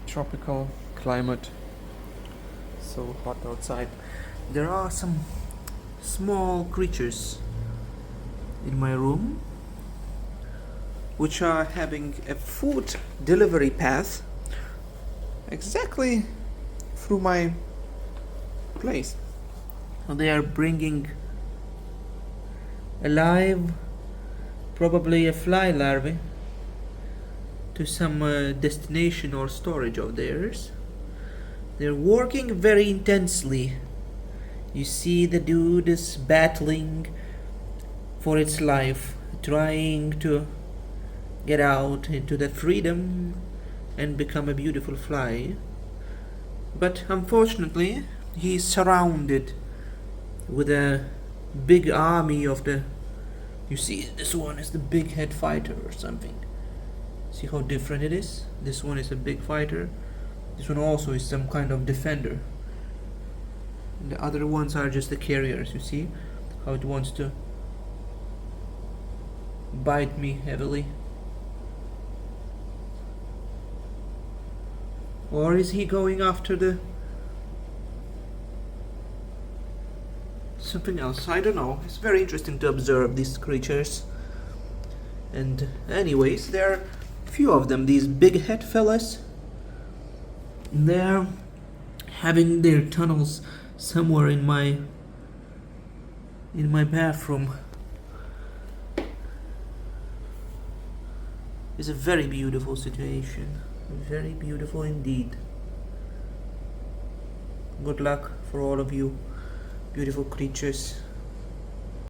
tropical climate, so hot outside. There are some small creatures in my room which are having a food delivery path exactly through my place. They are bringing alive, probably a fly larvae, to some destination or storage of theirs. They're working very intensely. You see the dude is battling for its life, trying to get out into the freedom and become a beautiful fly. But unfortunately, he's surrounded with a big army of the... You see, this one is the big head fighter or something. See how different it is? This one is a big fighter. This one also is some kind of defender. And the other ones are just the carriers. You see how it wants to bite me heavily? Or is he going after the something else? I don't know. It's very interesting to observe these creatures. And anyways, there are a few of them, these big head fellas. They're having their tunnels somewhere in my bathroom. It's a very beautiful situation. Very beautiful indeed. Good luck for all of you beautiful creatures.